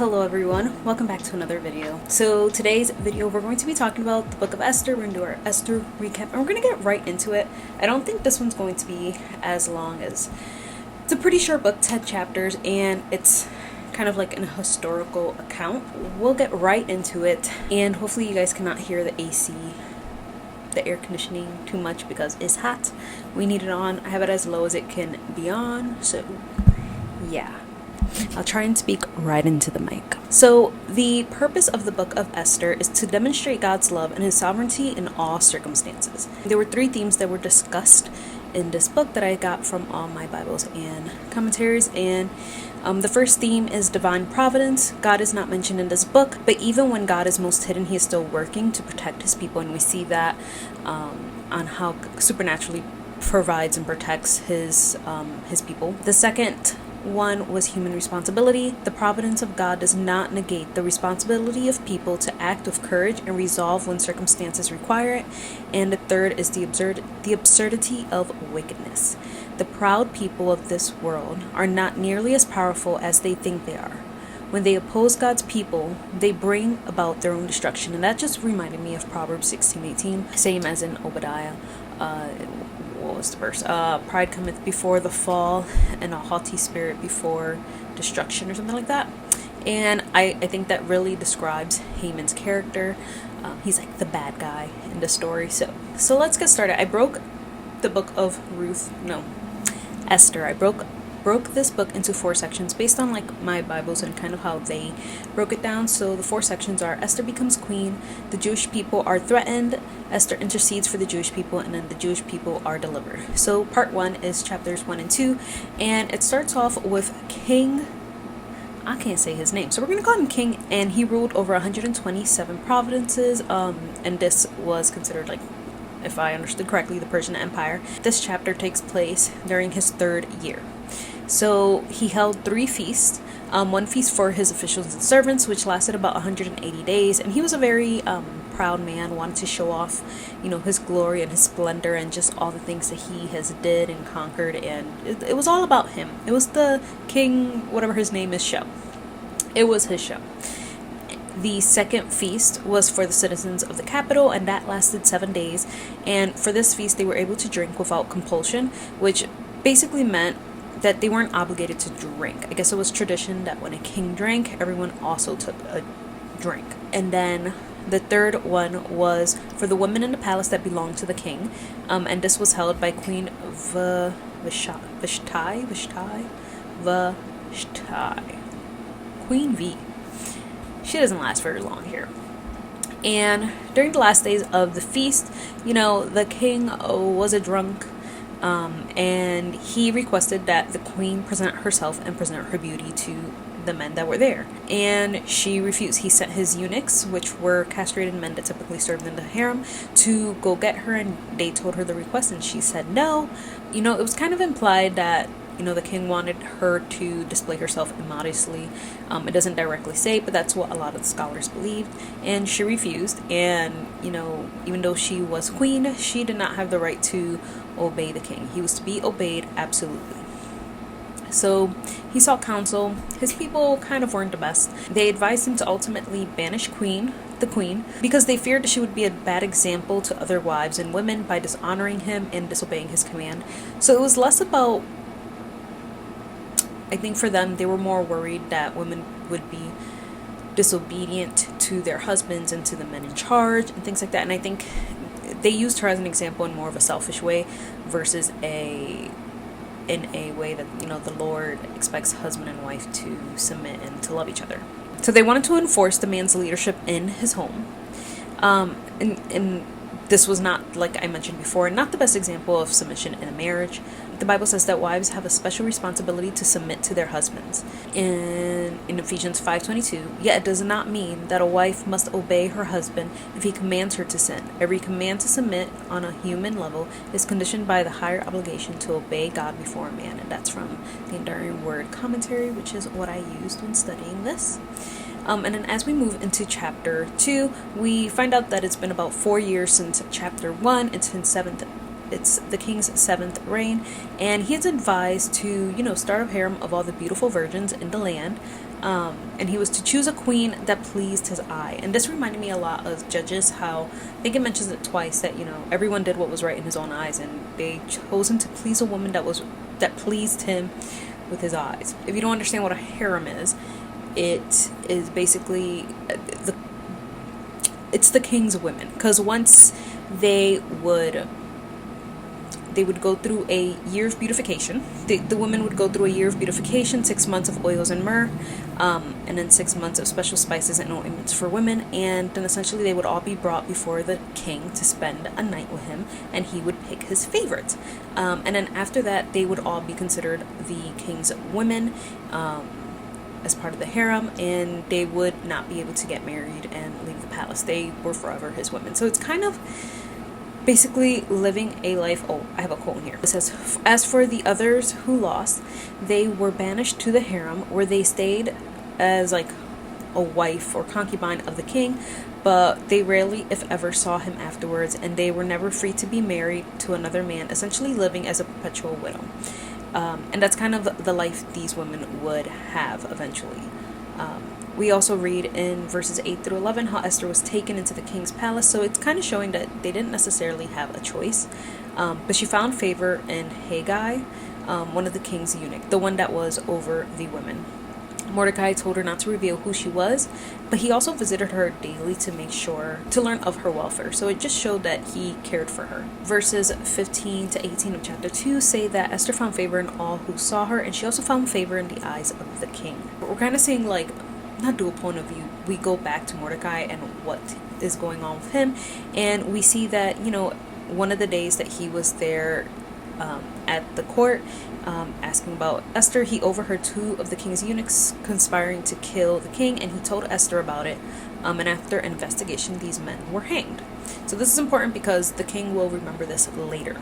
Hello everyone, welcome back to another video. So today's video we're going to be talking about the book of Esther. We're going to do our Esther recap and we're going to get right into it. I don't think this one's going to be as long as, it's a pretty short book, 10 chapters, and it's kind of like an historical account. We'll get right into it, and hopefully you guys cannot hear the AC, the air conditioning too much because it's hot. We need it on. I have it as low as it can be on, so yeah. I'll try and speak right into the mic. So, the purpose of the book of Esther is to demonstrate God's love and his sovereignty in all circumstances. There were 3 themes that were discussed in this book that I got from all my Bibles and commentaries, and the first theme is divine providence. God is not mentioned in this book, but even when God is most hidden, he is still working to protect his people, and we see that on how supernaturally provides and protects his people. The second one was human responsibility. The providence of God does not negate the responsibility of people to act with courage and resolve when circumstances require it. And the third is the absurdity of wickedness. The proud people of this world are not nearly as powerful as they think they are. When they oppose God's people, they bring about their own destruction. And that just reminded me of Proverbs 16:18, same as in Obadiah. What was the verse? Pride cometh before the fall, and a haughty spirit before destruction, or something like that. And I think that really describes Haman's character. He's like the bad guy in the story. So let's get started. I broke the book of Esther. I broke this book into 4 sections based on like my Bibles and kind of how they broke it down. So the 4 sections are: Esther becomes queen, the Jewish people are threatened, Esther intercedes for the Jewish people, and then the Jewish people are delivered. So part 1 is chapters 1 and 2, and it starts off with King, I can't say his name, so we're gonna call him King, and he ruled over 127 provinces, and this was considered, like, if I understood correctly, the Persian Empire. This chapter takes place during his 3rd year. So he held 3 feasts, 1 feast for his officials and servants, which lasted about 180 days. And he was a very proud man, wanted to show off, his glory and his splendor and just all the things that he has did and conquered. And it was all about him. It was the king, whatever his name is, show. It was his show. The second feast was for the citizens of the capital, and that lasted 7 days. And for this feast, they were able to drink without compulsion, which basically meant that they weren't obligated to drink. I guess it was tradition that when a king drank, everyone also took a drink. And then the third one was for the women in the palace that belonged to the king, and this was held by Queen Vashti. Queen V. She doesn't last very long here. And during the last days of the feast, the king was a drunk. And he requested that the queen present herself and present her beauty to the men that were there. And she refused. He sent his eunuchs, which were castrated men that typically served in the harem, to go get her, and they told her the request, and she said no. It was kind of implied that, the king wanted her to display herself immodestly. It doesn't directly say, but that's what a lot of the scholars believed. And she refused. And, even though she was queen, she did not have the right to obey the king. He was to be obeyed absolutely. So he sought counsel. His people kind of weren't the best. They advised him to ultimately banish the queen, because they feared that she would be a bad example to other wives and women by dishonoring him and disobeying his command. So it was less about, I think for them, they were more worried that women would be disobedient to their husbands and to the men in charge and things like that. And I think they used her as an example in more of a selfish way versus in a way that, the Lord expects husband and wife to submit and to love each other. So they wanted to enforce the man's leadership in his home. And this was not, like I mentioned before, not the best example of submission in a marriage. The Bible says that wives have a special responsibility to submit to their husbands. In Ephesians 5:22, yet it does not mean that a wife must obey her husband if he commands her to sin. Every command to submit on a human level is conditioned by the higher obligation to obey God before a man. And that's from the Enduring Word Commentary, which is what I used when studying this. And then as we move into chapter 2, we find out that it's been about 4 years since chapter 1. It's the king's 7th reign, and he is advised to, start a harem of all the beautiful virgins in the land, And he was to choose a queen that pleased his eye. And this reminded me a lot of Judges, how I think it mentions it twice that, everyone did what was right in his own eyes, and they chose him to please a woman that pleased him with his eyes. If you don't understand what a harem is, it is basically it's the king's women, because once they would go through a year of beautification. The women would go through a year of beautification, 6 months of oils and myrrh, and then 6 months of special spices and ointments for women. And then essentially they would all be brought before the king to spend a night with him, and he would pick his favorites. And then after that, they would all be considered the king's women as part of the harem, and they would not be able to get married and leave the palace. They were forever his women. So it's kind of basically living a life. Oh, I have a quote here. It says, as for the others who lost, they were banished to the harem, where they stayed as like a wife or concubine of the king, but they rarely, if ever, saw him afterwards, and they were never free to be married to another man, essentially living as a perpetual widow. And that's kind of the life these women would have eventually. We also read in verses 8 through 11 how Esther was taken into the king's palace, so it's kind of showing that they didn't necessarily have a choice. But she found favor in Haggai, one of the king's eunuchs, the one that was over the women. Mordecai told her not to reveal who she was, but he also visited her daily to make sure to learn of her welfare. So it just showed that he cared for her. Verses 15 to 18 of chapter 2 say that Esther found favor in all who saw her, and she also found favor in the eyes of the king. We're kind of seeing like not dual point of view. We go back to Mordecai and what is going on with him, and we see that one of the days that he was there at the court, asking about Esther, he overheard 2 of the king's eunuchs conspiring to kill the king, and he told Esther about it. And after investigation, these men were hanged. So this is important because the king will remember this later.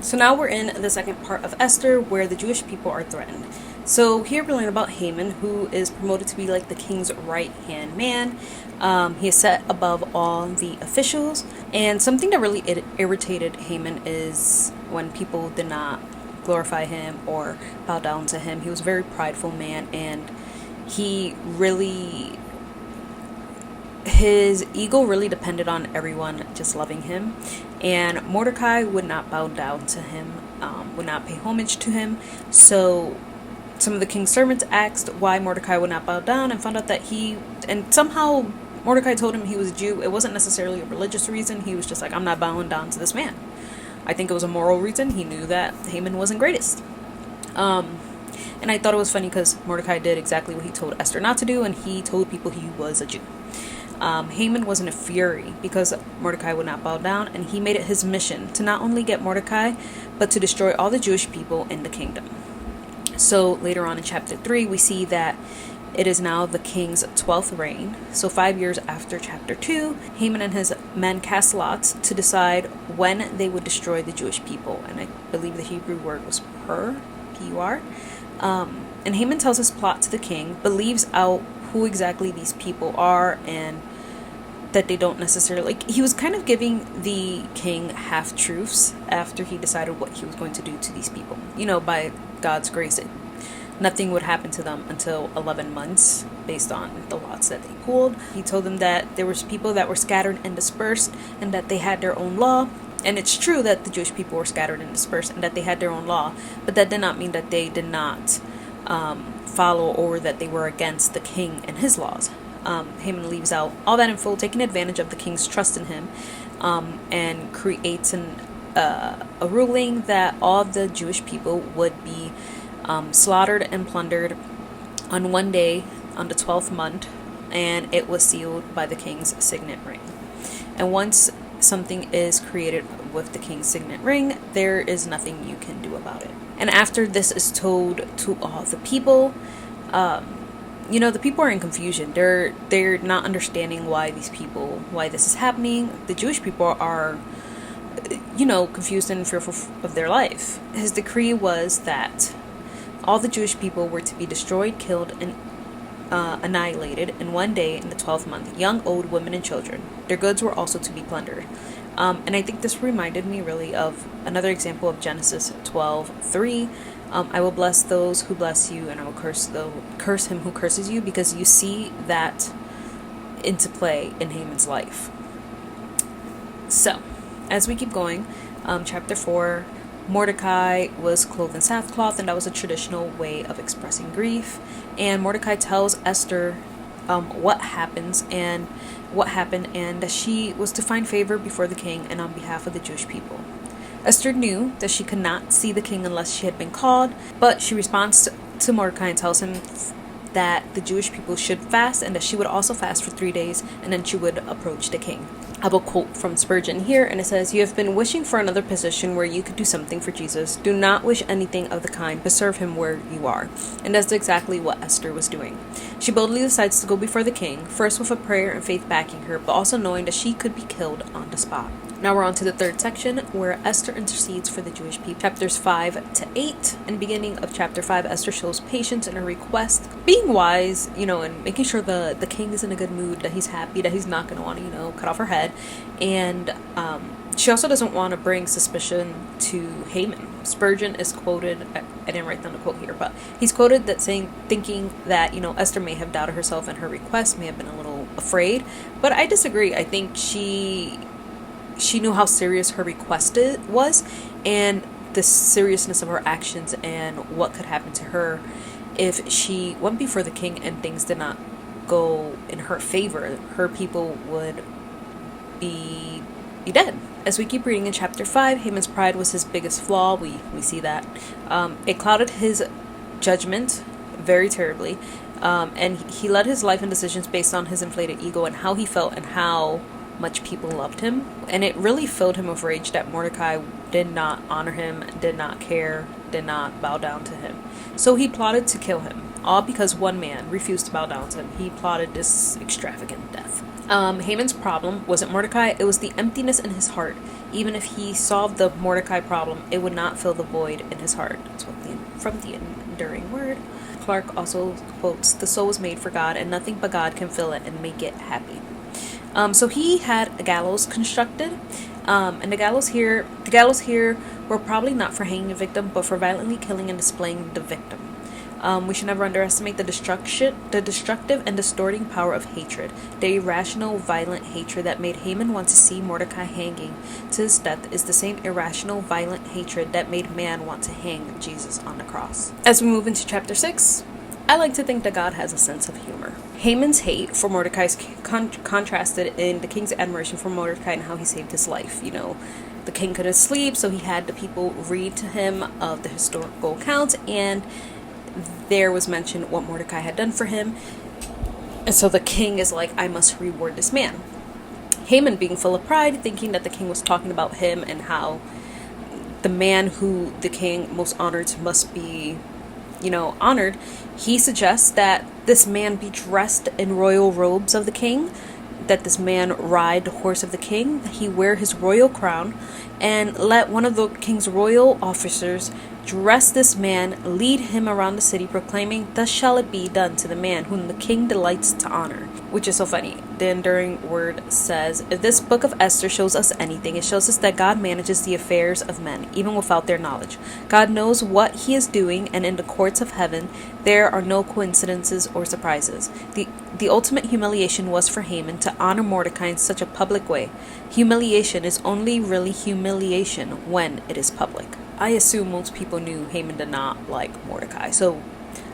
So now we're in the second part of Esther, where the Jewish people are threatened. So here we learn about Haman, who is promoted to be like the king's right-hand man. He is set above all the officials. And something that really irritated Haman is when people did not glorify him or bow down to him. He was a very prideful man, and his ego really depended on everyone just loving him. And Mordecai would not bow down to him, would not pay homage to him. So some of the king's servants asked why Mordecai would not bow down, and found out that and somehow Mordecai told him he was a Jew. It wasn't necessarily a religious reason. He was just like, I'm not bowing down to this man. I think it was a moral reason. He knew that Haman wasn't greatest. And I thought it was funny because Mordecai did exactly what he told Esther not to do, and he told people he was a Jew. Haman was in a fury because Mordecai would not bow down, and he made it his mission to not only get Mordecai, but to destroy all the Jewish people in the kingdom. So later on in chapter 3, we see that it is now the king's 12th reign. So 5 years after chapter 2, Haman and his men cast lots to decide when they would destroy the Jewish people. And I believe the Hebrew word was P-U-R. And Haman tells his plot to the king, but leaves out who exactly these people are, and that they don't necessarily... he was kind of giving the king half-truths after he decided what he was going to do to these people. By God's grace, nothing would happen to them until 11 months, based on the lots that they pulled. He told them that there was people that were scattered and dispersed, and that they had their own law. And it's true that the Jewish people were scattered and dispersed, and that they had their own law, but that did not mean that they did not follow, or that they were against the king and his laws. Haman leaves out all that info, taking advantage of the king's trust in him, and creates a ruling that all the Jewish people would be slaughtered and plundered on one day on the 12th month, and it was sealed by the king's signet ring. And once something is created with the king's signet ring, there is nothing you can do about it. And after this is told to all the people, the people are in confusion. They're not understanding why this is happening. The Jewish people are, confused and fearful of their life. His decree was that all the Jewish people were to be destroyed, killed, and annihilated in one day in the 12th month, young, old, women, and children. Their goods were also to be plundered. And I think this reminded me really of another example of Genesis 12:3, I will bless those who bless you, and I will curse him who curses you, because you see that into play in Haman's life. So, as we keep going, chapter 4, Mordecai was clothed in sackcloth, and that was a traditional way of expressing grief. And Mordecai tells Esther what happened, and that she was to find favor before the king and on behalf of the Jewish people. Esther knew that she could not see the king unless she had been called, but she responds to Mordecai and tells him that the Jewish people should fast, and that she would also fast for 3 days, and then she would approach the king. I have a quote from Spurgeon here, and it says, "You have been wishing for another position where you could do something for Jesus. Do not wish anything of the kind, but serve him where you are." And that's exactly what Esther was doing. She boldly decides to go before the king, first with a prayer and faith backing her, but also knowing that she could be killed on the spot. Now we're on to the third section, where Esther intercedes for the Jewish people. Chapters 5 to 8. In the beginning of chapter 5, Esther shows patience in her request, being wise, and making sure the king is in a good mood, that he's happy, that he's not going to want to, cut off her head. And she also doesn't want to bring suspicion to Haman. Spurgeon is quoted, I didn't write down the quote here, but he's quoted that thinking that, Esther may have doubted herself and her request, may have been a little afraid. But I disagree. I think she knew how serious her request was, and the seriousness of her actions, and what could happen to her if she went before the king and things did not go in her favor. Her people would be dead. As we keep reading in chapter 5, Haman's pride was his biggest flaw. We see that. It clouded his judgment very terribly, and he led his life and decisions based on his inflated ego and how he felt and how much people loved him. And it really filled him with rage that Mordecai did not honor him, did not care, did not bow down to him. So he plotted to kill him, all because one man refused to bow down to him. He plotted this extravagant death. Haman's problem wasn't Mordecai, it was the emptiness in his heart. Even if he solved the Mordecai problem, it would not fill the void in his heart. That's from the Enduring Word. Clark also quotes, "The soul was made for God, and nothing but God can fill it and make it happy." So he had a gallows constructed, and the gallows here were probably not for hanging a victim, but for violently killing and displaying the victim. We should never underestimate the destructive and distorting power of hatred. The irrational, violent hatred that made Haman want to see Mordecai hanging to his death is the same irrational, violent hatred that made man want to hang Jesus on the cross. As we move into chapter 6, I like to think that God has a sense of humor. Haman's hate for Mordecai is contrasted in the king's admiration for Mordecai and how he saved his life. The king couldn't sleep, so he had the people read to him of the historical accounts, and there was mentioned what Mordecai had done for him. And so the king is like, I must reward this man. Haman, being full of pride, thinking that the king was talking about him and how the man who the king most honored must be honored, he suggests that this man be dressed in royal robes of the king, that this man ride the horse of the king, that he wear his royal crown, and let one of the king's royal officers dress this man, lead him around the city, proclaiming, "Thus shall it be done to the man whom the king delights to honor." Which is so funny. The Enduring Word says, "If this book of Esther shows us anything, it shows us that God manages the affairs of men, even without their knowledge. God knows what he is doing, and in the courts of heaven, there are no coincidences or surprises." The ultimate humiliation was for Haman to honor Mordecai in such a public way. Humiliation is only really humiliation when it is public. I assume most people knew Haman did not like Mordecai, so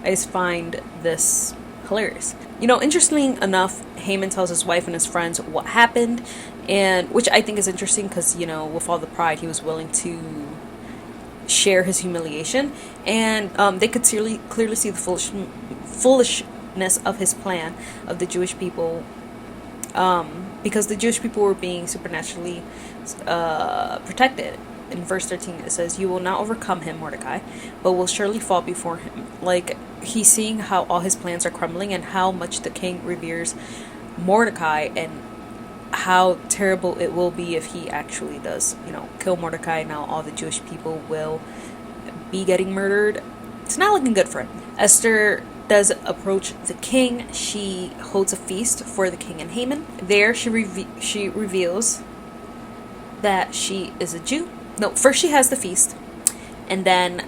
I just find this hilarious. Interestingly enough, Haman tells his wife and his friends what happened, and which I think is interesting because, with all the pride, he was willing to share his humiliation, and they could clearly see the foolishness of his plan of the Jewish people, because the Jewish people were being supernaturally protected. In verse 13 it says, "You will not overcome him, Mordecai, but will surely fall before him." Like, he's seeing how all his plans are crumbling and how much the king reveres Mordecai, and how terrible it will be if he actually does, kill Mordecai. Now all the Jewish people will be getting murdered. It's not looking good for him. Esther does approach the king. She holds a feast for the king and Haman. There she reveals that she is a Jew. No, first she has the feast, And then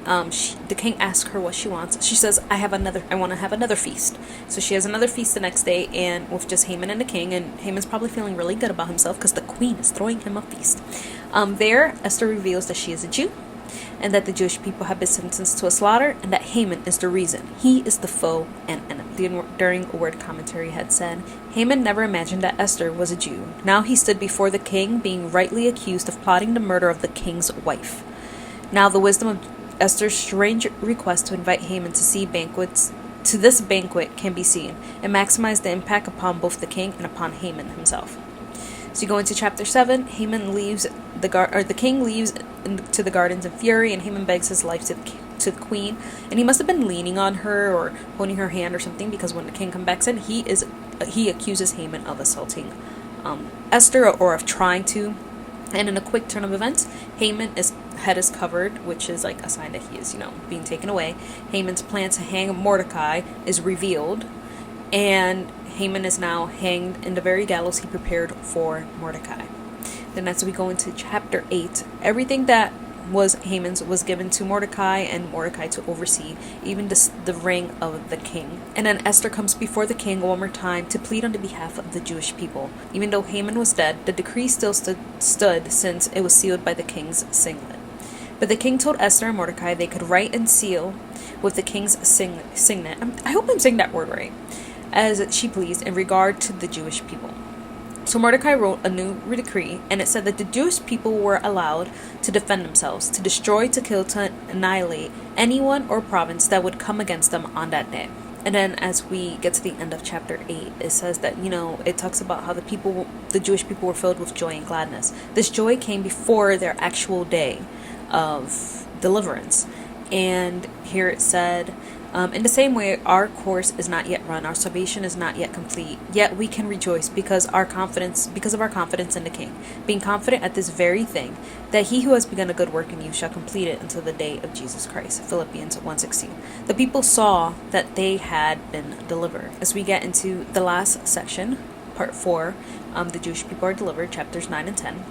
the king asks her what she wants. She says, I want to have another feast. So she has another feast the next day, and with just Haman and the king. And Haman's probably feeling really good about himself because the queen is throwing him a feast. There, Esther reveals that she is a Jew, and that the Jewish people have been sentenced to a slaughter, and that Haman is the reason. He is the foe and enemy. During a word commentary had said, Haman never imagined that Esther was a Jew. Now he stood before the king, being rightly accused of plotting the murder of the king's wife. Now the wisdom of Esther's strange request to invite Haman to this banquet can be seen, and maximize the impact upon both the king and upon Haman himself. So you go into chapter 7. Haman leaves the king leaves to the gardens in fury, and Haman begs his life to the queen. And he must have been leaning on her or holding her hand or something, because when the king comes back in, he accuses Haman of assaulting Esther, or of trying to. And in a quick turn of events, Haman's head is covered, which is like a sign that he is, being taken away. Haman's plan to hang Mordecai is revealed, and Haman is now hanged in the very gallows he prepared for Mordecai. Then as we go into chapter 8, everything that was Haman's was given to Mordecai, and Mordecai to oversee, even the ring of the king. And then Esther comes before the king one more time to plead on the behalf of the Jewish people. Even though Haman was dead, the decree still stood since it was sealed by the king's signet. But the king told Esther and Mordecai they could write and seal with the king's signet. I hope I'm saying that word right. As she pleased in regard to the Jewish people. So Mordecai wrote a new decree, and it said that the Jewish people were allowed to defend themselves, to destroy, to kill, to annihilate anyone or province that would come against them on that day. And then as we get to the end of chapter 8, it says that, it talks about how the Jewish people were filled with joy and gladness. This joy came before their actual day of deliverance. And here it said, in the same way, our course is not yet run, our salvation is not yet complete, yet we can rejoice because of our confidence in the King, being confident at this very thing, that he who has begun a good work in you shall complete it until the day of Jesus Christ. Philippians 1:16. The people saw that they had been delivered. As we get into the last section, part 4, the Jewish people are delivered, chapters 9 and 10.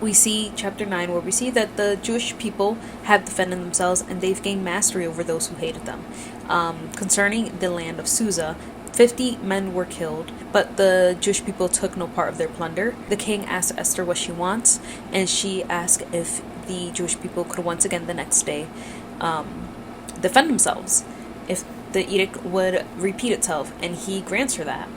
We see chapter 9 where we see that the Jewish people have defended themselves and they've gained mastery over those who hated them. Concerning the land of Susa, 50 men were killed, but the Jewish people took no part of their plunder. The king asked Esther what she wants, and she asked if the Jewish people could once again the next day defend themselves, if the edict would repeat itself, and he grants her that.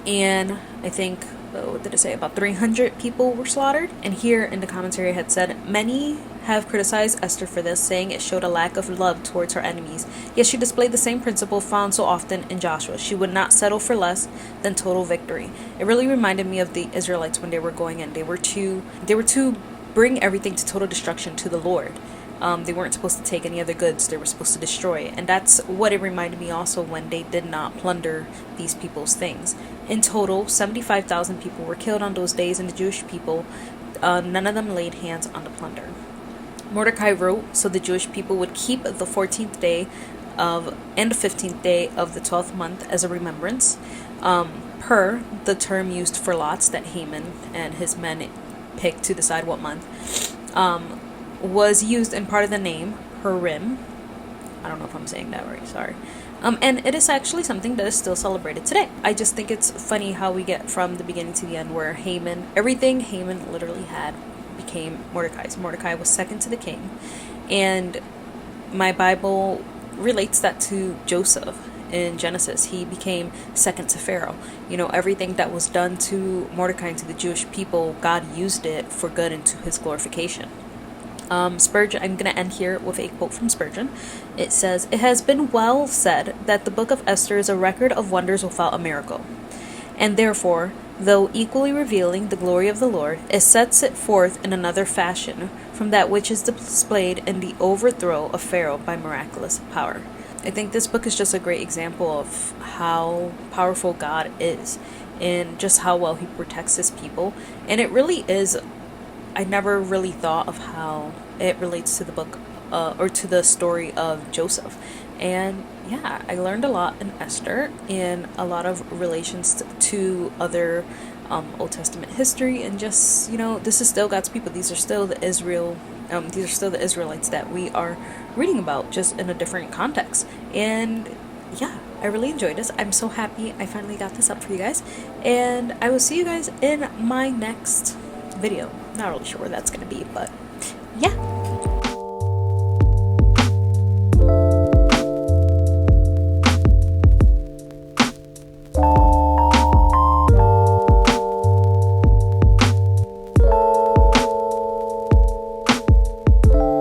And I think, what did it say? About 300 people were slaughtered. And here in the commentary it had said, many have criticized Esther for this, saying it showed a lack of love towards her enemies. Yet she displayed the same principle found so often in Joshua. She would not settle for less than total victory. It really reminded me of the Israelites when they were going in. They were to bring everything to total destruction to the Lord. They weren't supposed to take any other goods. They were supposed to destroy it. And that's what it reminded me also when they did not plunder these people's things. In total, 75,000 people were killed on those days, and the Jewish people, none of them laid hands on the plunder. Mordecai wrote so the Jewish people would keep the 14th day and the 15th day of the 12th month as a remembrance, per the term used for lots that Haman and his men picked to decide what month, was used in part of the name, Purim. I don't know if I'm saying that right, sorry. And it is actually something that is still celebrated today. I just think it's funny how we get from the beginning to the end where everything Haman literally had became Mordecai's. Mordecai was second to the king. And my Bible relates that to Joseph in Genesis. He became second to Pharaoh. Everything that was done to Mordecai and to the Jewish people, God used it for good and to his glorification. Spurgeon, I'm going to end here with a quote from Spurgeon. It says, "It has been well said that the book of Esther is a record of wonders without a miracle. And therefore, though equally revealing the glory of the Lord, it sets it forth in another fashion from that which is displayed in the overthrow of Pharaoh by miraculous power." I think this book is just a great example of how powerful God is and just how well he protects his people. And it really is, I never really thought of how it relates to the book or to the story of Joseph. And yeah, I learned a lot in Esther and a lot of relations to other Old Testament history, and just, this is still God's people. These are still the These are still the Israelites that we are reading about, just in a different context. And yeah, I really enjoyed this. I'm so happy I finally got this up for you guys. And I will see you guys in my next video. Not really sure where that's going to be, but yeah.